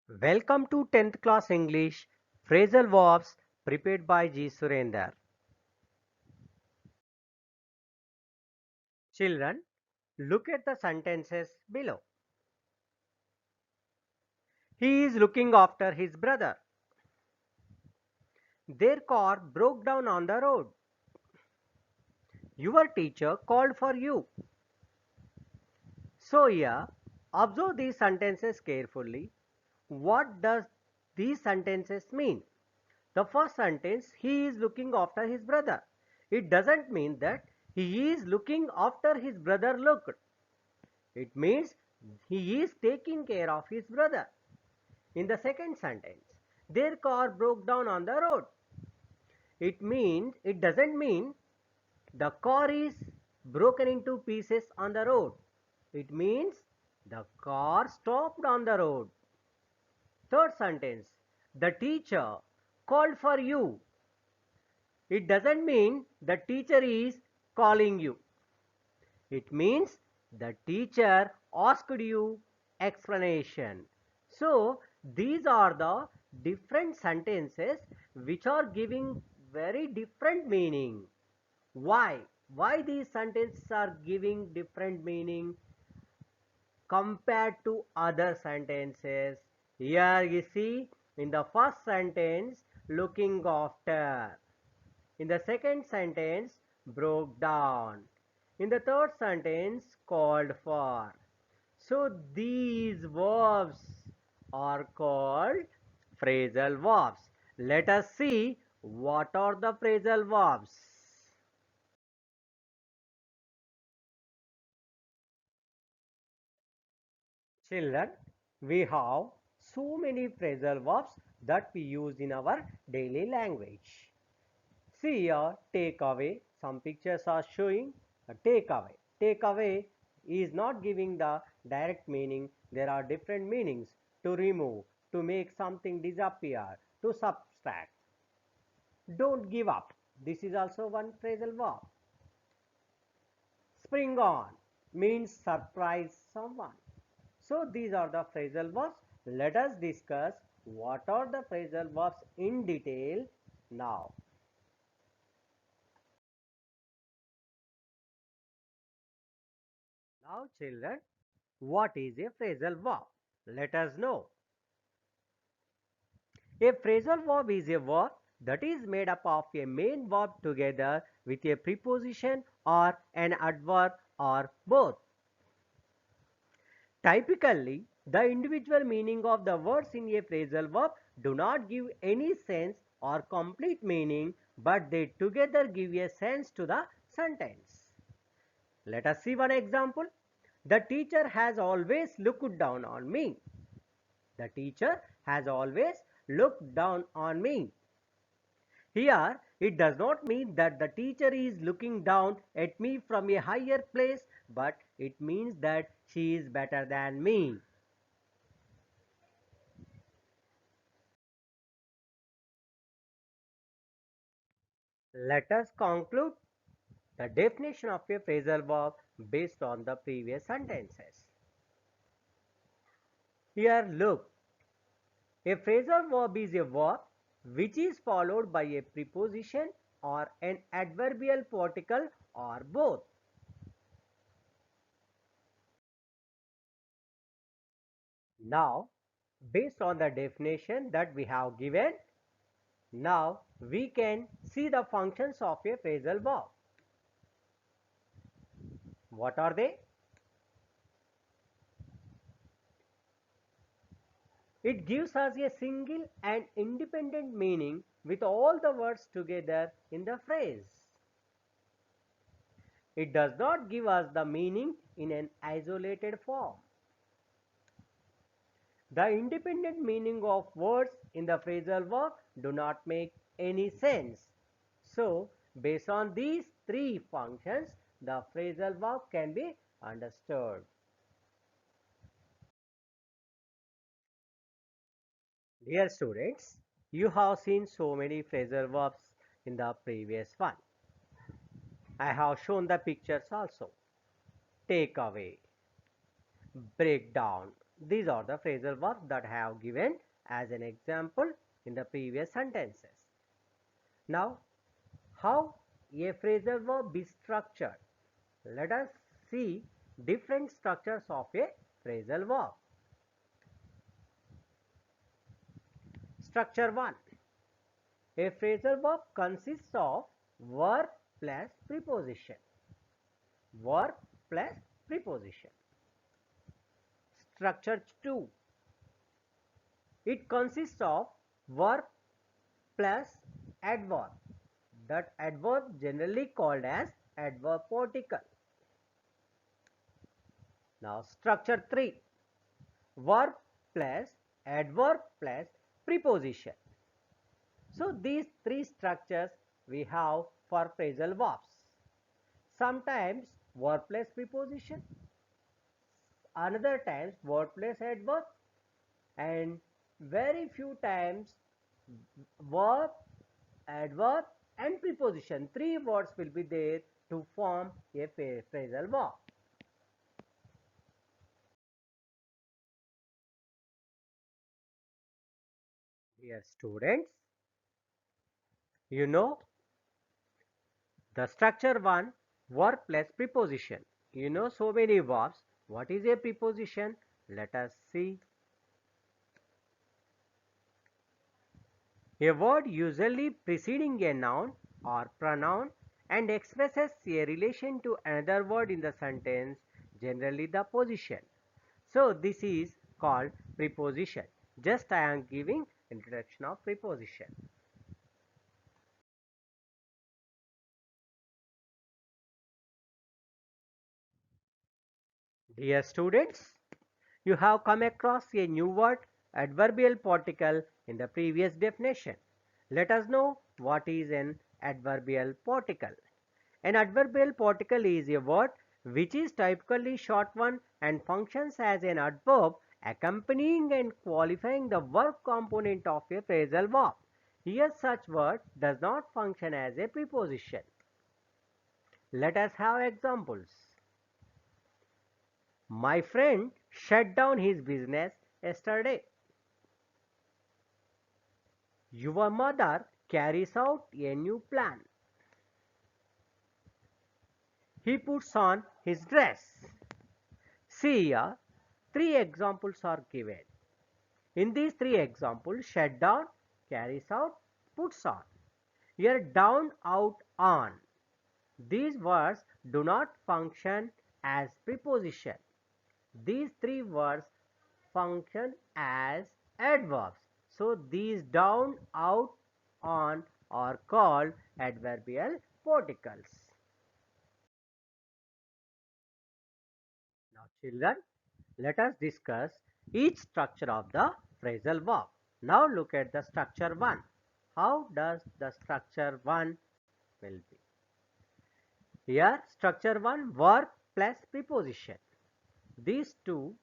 Welcome to 10th class English phrasal verbs prepared by G. Surender. Children, look at the sentences below. He is looking after his brother. Their car broke down on the road. Your teacher called for you. So here, observe these sentences carefully. What does these sentences mean? The first sentence, he is looking after his brother. It doesn't mean that he is looking after his brother looked. It means he is taking care of his brother. In the second sentence, their car broke down on the road. It doesn't mean the car is broken into pieces on the road. It means the car stopped on the road. Third sentence, the teacher called for you. It doesn't mean the teacher is calling you. It means the teacher asked you explanation. So these are the different sentences which are giving very different meaning. Why? Why these sentences are giving different meaning compared to other sentences? Here you see in the first sentence looking after. In the second sentence broke down. In the third sentence called for. So these verbs are called phrasal verbs. Let us see what are the phrasal verbs. Children, we have so many phrasal verbs that we use in our daily language. See here, take away. Some pictures are showing a take away. Take away is not giving the direct meaning. There are different meanings. To remove, to make something disappear, to subtract. Don't give up. This is also one phrasal verb. Spring on means surprise someone. So these are the phrasal verbs. Let us discuss what are the phrasal verbs in detail now. Now children, what is a phrasal verb? Let us know. A phrasal verb is a verb that is made up of a main verb together with a preposition or an adverb or both. Typically, the individual meaning of the words in a phrasal verb do not give any sense or complete meaning, but they together give a sense to the sentence. Let us see one example. The teacher has always looked down on me. The teacher has always looked down on me. Here, it does not mean that the teacher is looking down at me from a higher place, but it means that she is better than me. Let us conclude the definition of a phrasal verb based on the previous sentences. Here, look. A phrasal verb is a verb which is followed by a preposition or an adverbial particle or both. Now, based on the definition that we have given, now we can see the functions of a phrasal verb. What are they? It gives us a single and independent meaning with all the words together in the phrase. It does not give us the meaning in an isolated form. The independent meaning of words in the phrasal verb do not make any sense. So, based on these three functions, the phrasal verb can be understood. Dear students, you have seen so many phrasal verbs in the previous one. I have shown the pictures also. Take away, break down, These are the phrasal verbs that I have given as an example in the previous sentences. Now, how a phrasal verb is structured? Let us see different structures of a phrasal verb. Structure 1. A phrasal verb consists of verb plus preposition. Verb plus preposition. Structure 2. It consists of verb plus adverb. That adverb generally called as adverb particle. Now structure 3. Verb plus adverb plus preposition. So these three structures we have for phrasal verbs. Sometimes verb plus preposition, another times verb plus adverb, and very few times verb, adverb and preposition. Three words will be there to form a phrasal verb. Dear students, you know the structure 1, verb plus preposition. You know so many verbs. What is a preposition? Let us see. A word usually preceding a noun or pronoun and expresses a relation to another word in the sentence, generally the position. So this is called preposition. Just I am giving introduction of preposition. Dear students, you have come across a new word, adverbial particle, in the previous definition. Let us know what is an adverbial particle. An adverbial particle is a word which is typically short one and functions as an adverb accompanying and qualifying the verb component of a phrasal verb. Here such word does not function as a preposition. Let us have examples. My friend shut down his business yesterday. Your mother carries out a new plan. He puts on his dress. See here, three examples are given. In these three examples, shut down, carries out, puts on. Here down, out, on. These words do not function as preposition. These three words function as adverbs. So these down, out, on are called adverbial particles. Now children, let us discuss each structure of the phrasal verb. Now look at the structure 1. How does the structure 1 will be? Here structure 1, verb plus preposition. These two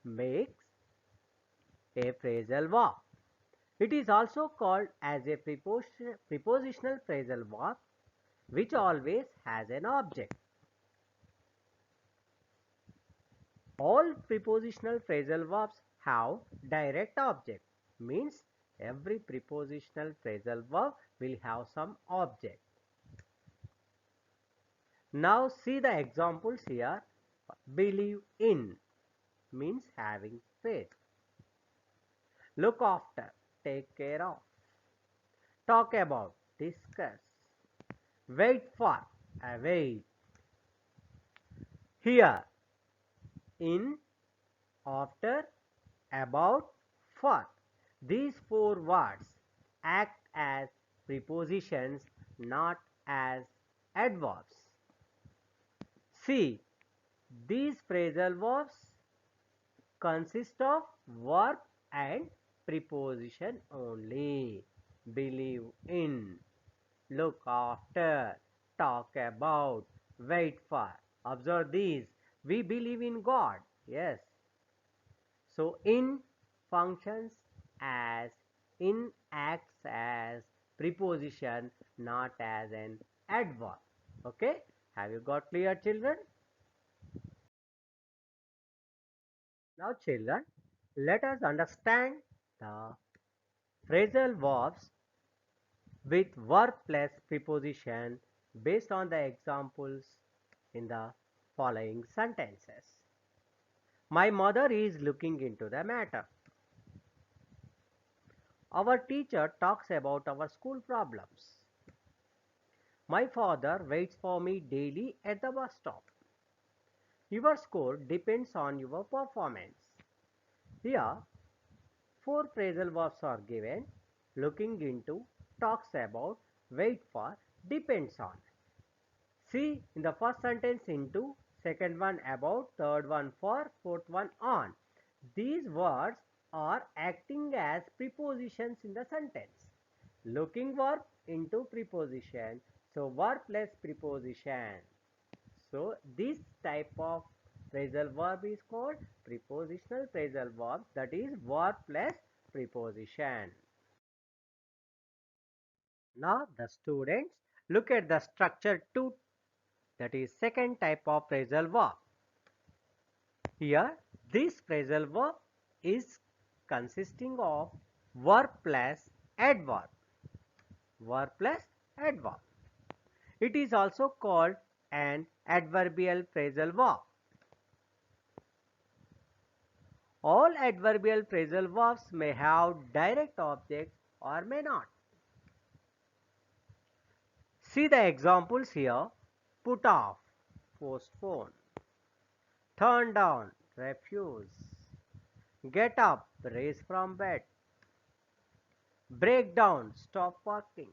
makes a phrasal verb. It is also called as a prepositional phrasal verb which always has an object. All prepositional phrasal verbs have direct object, means every prepositional phrasal verb will have some object. Now see the examples here. Believe in means having faith. Look after, take care of. Talk about, discuss. Wait for, await. Here, in, after, about, for. These four words act as prepositions, not as adverbs. See, these phrasal verbs consist of verb and preposition only. Believe in, look after, talk about, wait for. Observe these. We believe in God. Yes. So in functions as, in acts as preposition, not as an adverb. Okay. Have you got clear, children? Now children, let us understand the phrasal verbs with verb plus preposition based on the examples in the following sentences. My mother is looking into the matter. Our teacher talks about our school problems. My father waits for me daily at the bus stop. Your score depends on your performance. Here, four phrasal verbs are given: looking into, talks about, wait for, depends on. See in the first sentence into, second one about, third one for, fourth one on. These words are acting as prepositions in the sentence. Looking verb into preposition. So verb plus preposition. So this type of phrasal verb is called prepositional phrasal verb, that is verb plus preposition. Now the students look at the structure 2, that is second type of phrasal verb. Here this phrasal verb is consisting of verb plus adverb. Verb plus adverb. It is also called an adverbial phrasal verb. All adverbial phrasal verbs may have direct objects or may not. See the examples here. Put off, postpone. Turn down, refuse. Get up, raise from bed. Break down, stop working.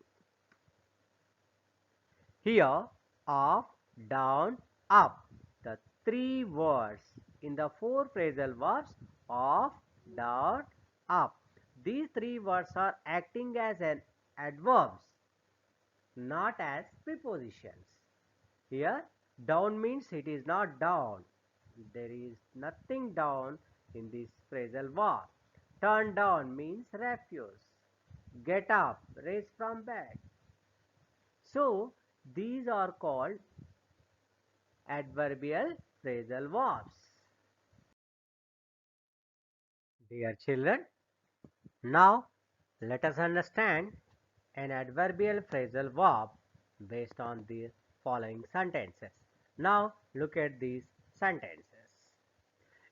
Here, off, down, up. The three words in the four phrasal verbs: off, down, up. These three words are acting as an adverbs, not as prepositions. Here, down means it is not down. There is nothing down in this phrasal verb. Turn down means refuse. Get up, raise from bed. So, these are called adverbial phrasal verbs. Dear children, now let us understand an adverbial phrasal verb based on the following sentences. Now look at these sentences.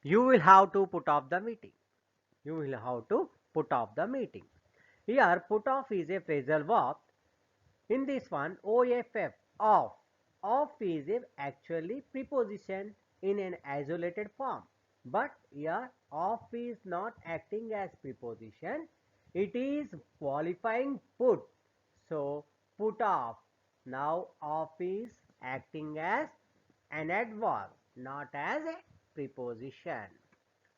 You will have to put off the meeting. You will have to put off the meeting. Here put off is a phrasal verb. In this one, OFF, off. Off is a actually preposition in an isolated form. But here off is not acting as preposition. It is qualifying put. So put off. Now off is acting as an adverb, not as a preposition.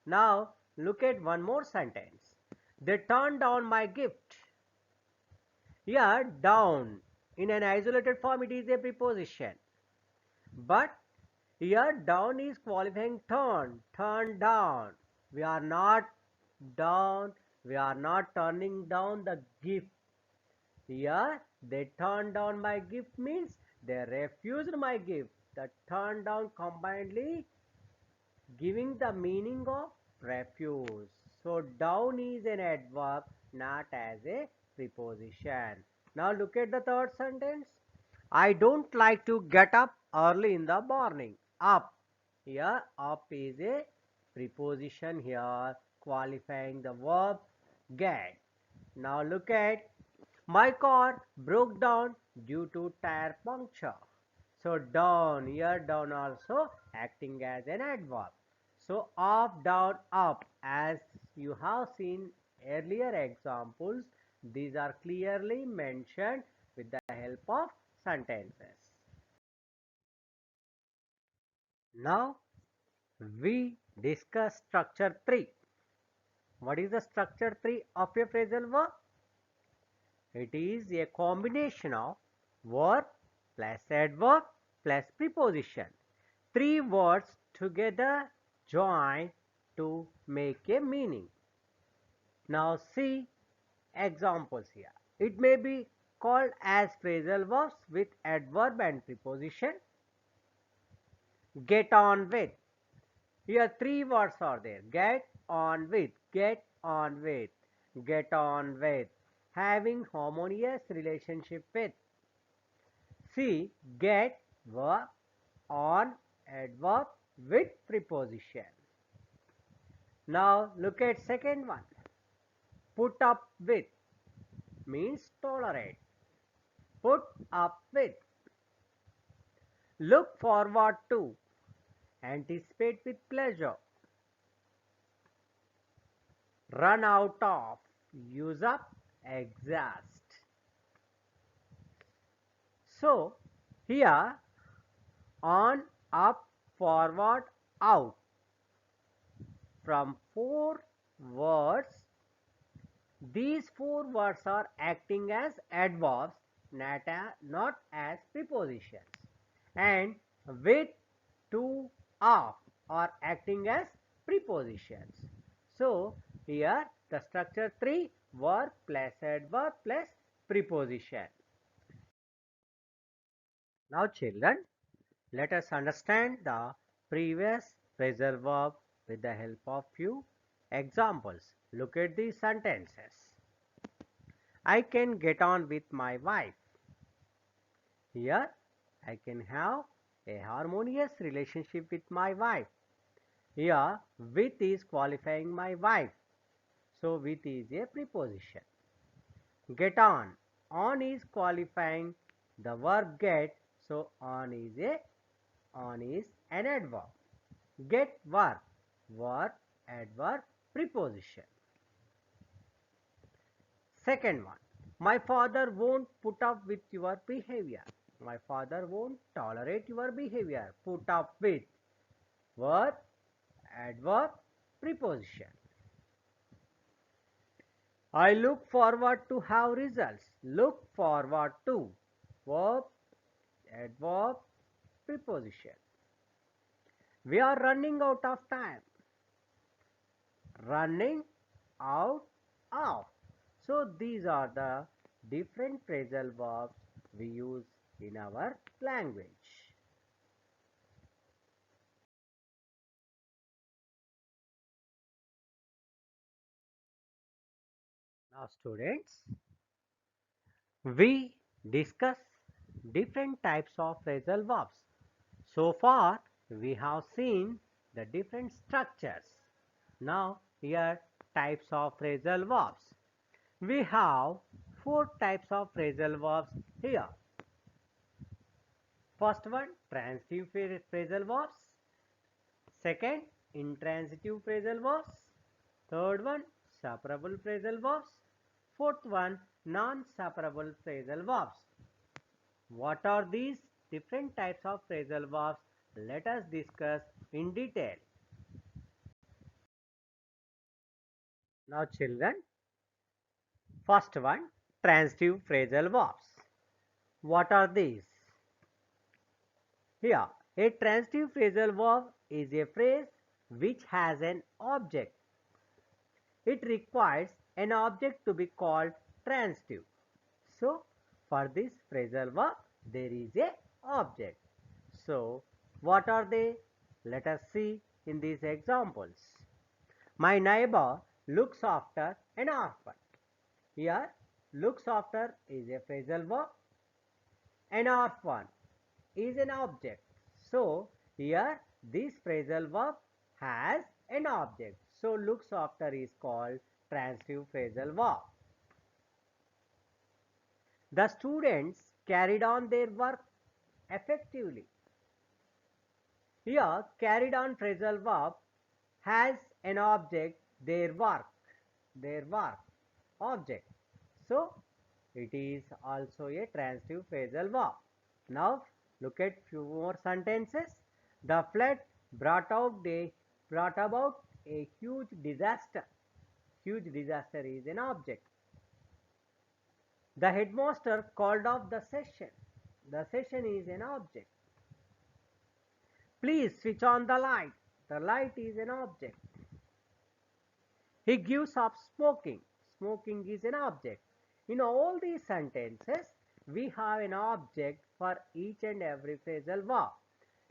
Now look at one more sentence. They turned down my gift. Here down in an isolated form it is a preposition. But here down is qualifying turn down. We are not down, we are not turning down the gift. Here they turned down my gift means they refused my gift. The turn down combinedly giving the meaning of refuse. So down is an adverb, not as a preposition. Now look at the third sentence. I don't like to get up early in the morning. Up. Here up is a preposition here qualifying the verb get. Now look at my car broke down due to tire puncture. So down, here down also acting as an adverb. So up, down, up, as you have seen earlier examples, these are clearly mentioned with the help of sentences. Now we discuss structure 3. What is the structure 3 of a phrasal verb? It is a combination of verb plus adverb plus preposition. Three words together join to make a meaning. Now see examples here. It may be called as phrasal verbs with adverb and preposition. Get on with. Here three words are there. Get on with, get on with, get on with. Having harmonious relationship with. See, get, verb, on, adverb with preposition. Now look at second one. Put up with means tolerate. Put up with. Look forward to. Anticipate with pleasure. Run out of. Use up. Exhaust. So here on, up, forward, out. From four words, these four words are acting as adverbs, not as prepositions. And with, to, of are acting as prepositions. So here the structure 3, verb plus adverb plus preposition. Now children, let us understand the previous phrasal verb with the help of few examples. Look at these sentences. I can get on with my wife. Here I can have a harmonious relationship with my wife. Here with is qualifying my wife. So with is a preposition. Get on. On is qualifying the verb get. So on is an adverb. Get verb. Verb, adverb, preposition. Second one. My father won't put up with your behavior. My father won't tolerate your behavior. Put up with. Verb, adverb, preposition. I look forward to have results. Look forward to. Verb, adverb, preposition. We are running out of time. Running out of. So these are the different phrasal verbs we use in our language. Now students, we discuss different types of phrasal verbs. So far we have seen the different structures. Now here types of phrasal verbs. We have four types of phrasal verbs here. First one, transitive phrasal verbs. Second, intransitive phrasal verbs. Third one, separable phrasal verbs. Fourth one, non-separable phrasal verbs. What are these different types of phrasal verbs? Let us discuss in detail. Now children, first one, transitive phrasal verbs. What are these? Here, a transitive phrasal verb is a phrase which has an object. It requires an object to be called transitive. So, for this phrasal verb, there is a object. So, what are they? Let us see in these examples. My neighbor looks after an orphan. Here, looks after is a phrasal verb. An orphan is an object. So, here this phrasal verb has an object. So, looks after is called transitive phrasal verb. The students carried on their work effectively. Here, carried on phrasal verb has an object, their work, object. So, it is also a transitive phrasal verb. Now, look at few more sentences. The flood brought about a huge disaster. Huge disaster is an object. The headmaster called off the session. The session is an object. Please switch on the light. The light is an object. He gives up smoking. Smoking is an object. In all these sentences, we have an object for each and every phrasal verb.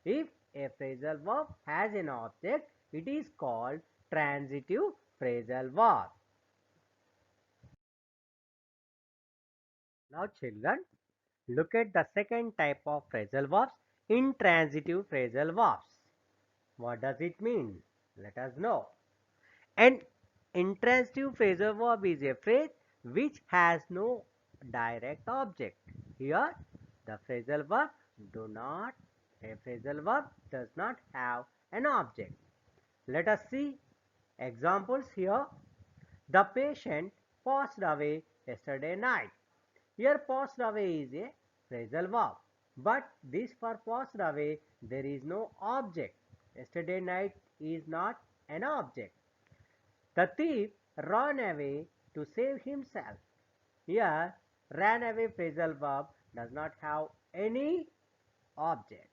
If a phrasal verb has an object, It is called transitive phrasal verb. Now children, look at the second type of phrasal verbs, intransitive phrasal verbs. What does it mean? Let us know. An intransitive phrasal verb is a phrase which has no direct object. Here, the phrasal verb a phrasal verb does not have an object. Let us see examples here. The patient passed away yesterday night. Here passed away is a phrasal verb, but this for passed away there is no object. Yesterday night is not an object. The thief ran away to save himself. Here, ran away phrasal verb does not have any object.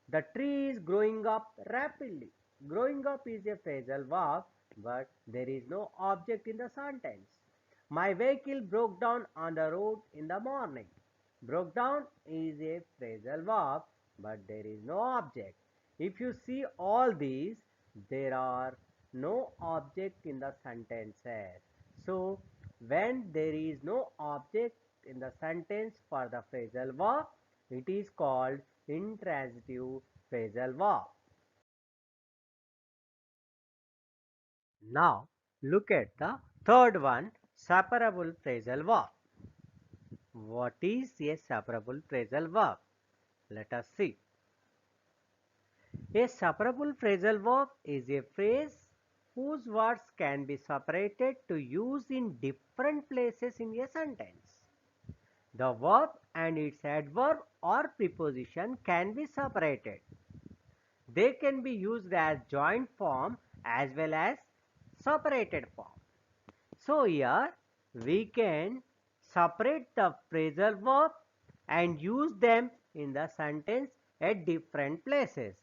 The tree is growing up rapidly. Growing up is a phrasal verb, but there is no object in the sentence. My vehicle broke down on the road in the morning. Broke down is a phrasal verb, but there is no object. If you see all these, there are no object in the sentences. So, when there is no object in the sentence for the phrasal verb, it is called intransitive phrasal verb. Now, look at the third one, separable phrasal verb. What is a separable phrasal verb? Let us see. A separable phrasal verb is a phrase whose words can be separated to use in different places in a sentence. The verb and its adverb or preposition can be separated. They can be used as joint form as well as separated form. So here we can separate the phrasal verb and use them in the sentence at different places.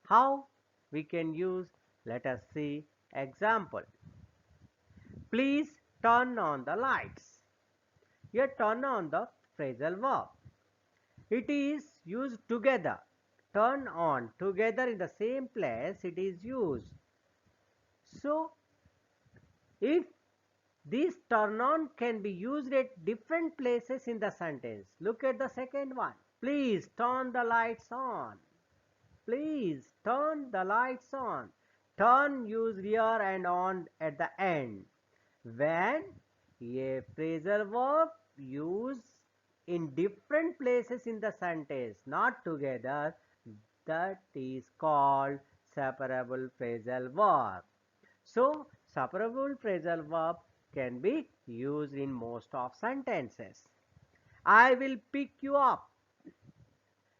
How we can use? Let us see example. Please turn on the lights. Here turn on the phrasal verb. It is used together. Turn on together in the same place it is used. So if this turn on can be used at different places in the sentence. Look at the second one. Please turn the lights on. Please turn the lights on. Turn used here and on at the end. When a phrasal verb used in different places in the sentence, not together, that is called separable phrasal verb. So, separable phrasal verb can be used in most of sentences. I will pick you up.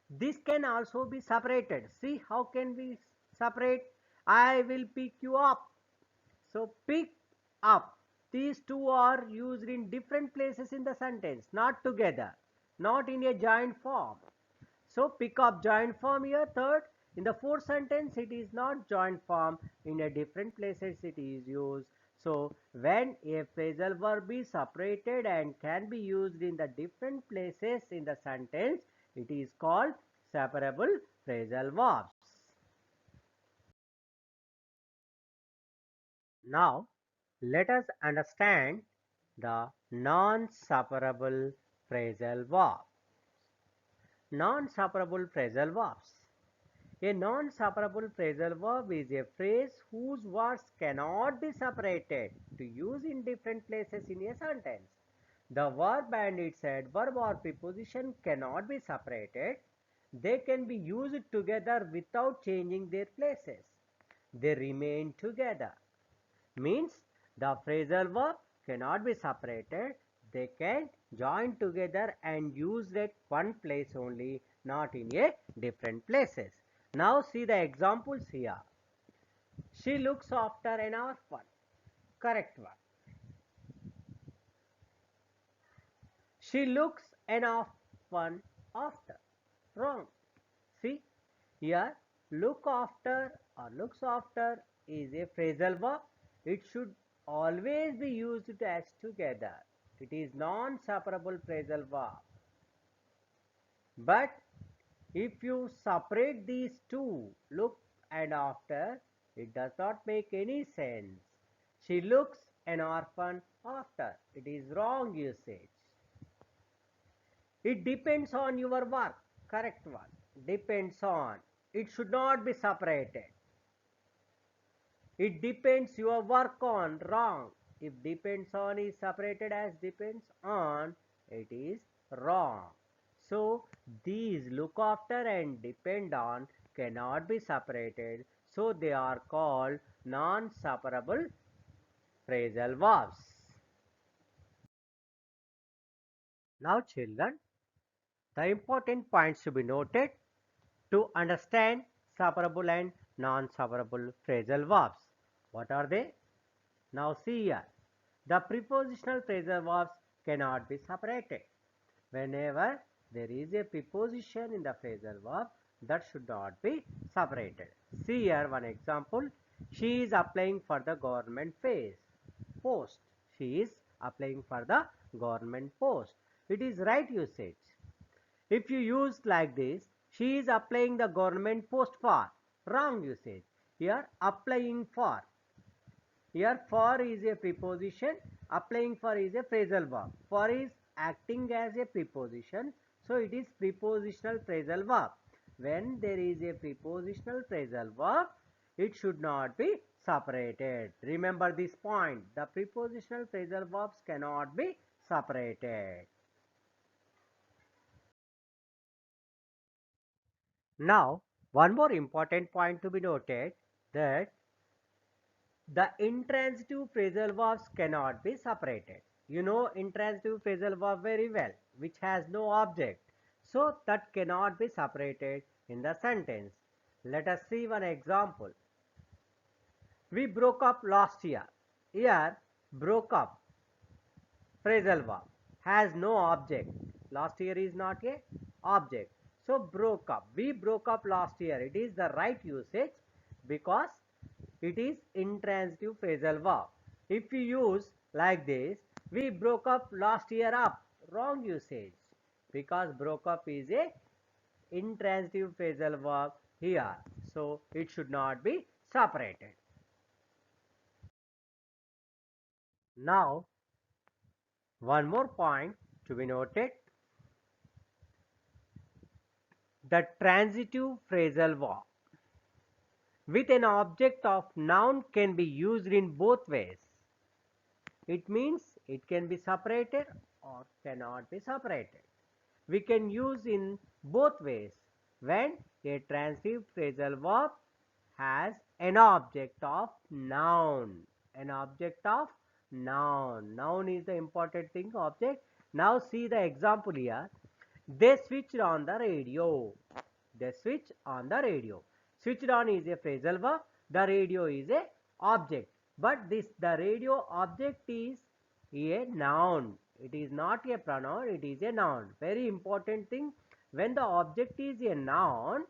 This can also be separated. See how can we separate? I will pick you up. So, pick up. These two are used in different places in the sentence, not together, not in a joint form. So, pick up joint form here. Third, in the fourth sentence, it is not joint form. In a different places, it is used. So, when a phrasal verb is separated and can be used in the different places in the sentence, it is called separable phrasal verbs. Now, let us understand the non-separable phrasal verb. Non-separable phrasal verbs. A non-separable phrasal verb is a phrase whose words cannot be separated to use in different places in a sentence. The verb and its adverb or preposition cannot be separated. They can be used together without changing their places. They remain together. Means the phrasal verb cannot be separated. They can join together and used at one place only, not in a different places. Now see the examples here. She looks after an orphan. Correct one. She looks an orphan after. Wrong. See here, look after or looks after is a phrasal verb. It should always be used as together. It is non-separable phrasal verb. But if you separate these two, look and after, It does not make any sense. She looks an orphan after. It is wrong usage. It depends on your work. Correct one. Depends on. It should not be separated. It depends your work on. Wrong. If depends on is separated as depends on, it is wrong. So these look after and depend on cannot be separated. So they are called non-separable phrasal verbs. Now children, the important points to be noted to understand separable and non-separable phrasal verbs. What are they? Now see here. The prepositional phrasal verbs cannot be separated. Whenever there is a preposition in the phrasal verb, that should not be separated. See here one example. She is applying for the government post. She is applying for the government post. It is right usage. If you use like this, she is applying the government post for. Wrong usage. Here applying for. Here for is a preposition, applying for is a phrasal verb. For is acting as a preposition, so it is prepositional phrasal verb. When there is a prepositional phrasal verb, it should not be separated. Remember this point. The prepositional phrasal verbs cannot be separated. Now, one more important point to be noted, that the intransitive phrasal verbs cannot be separated. You know intransitive phrasal verb very well, which has no object. So that cannot be separated in the sentence. Let us see one example. We broke up last year. Here, broke up phrasal verb has no object. Last year is not a object. So broke up. We broke up last year. It is the right usage because it is intransitive phrasal verb. If you use like this, we broke up last year up. Wrong usage because broke up is a intransitive phrasal verb here. So it should not be separated. Now one more point to be noted. The transitive phrasal verb with an object of noun can be used in both ways. It means it can be separated or cannot be separated. We can use in both ways when a transitive phrasal verb has an object of noun. An object of noun. Noun is the important thing, object. Now see the example here. They switched on the radio. They switch on the radio. Switched on is a phrasal verb. The radio is a object. But the radio object is a noun. It is not a pronoun. It is a noun. Very important thing. When the object is a noun,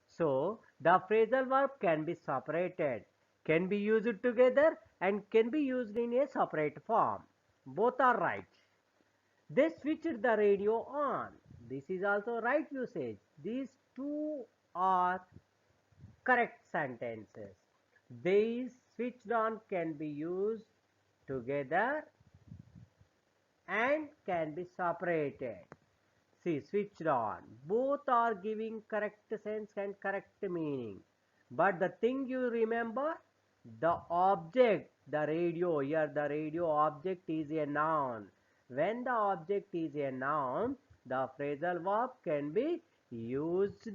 so the phrasal verb can be separated, can be used together, and can be used in a separate form. Both are right. They switched the radio on. This is also right usage. These two are correct sentences. These switched on can be used together and can be separated. See, switched on. Both are giving correct sense and correct meaning. But the thing you remember, the object, the radio, here the radio object is a noun. When the object is a noun, the phrasal verb can be used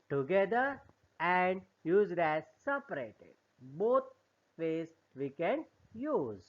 together and used as separated. Both ways we can use.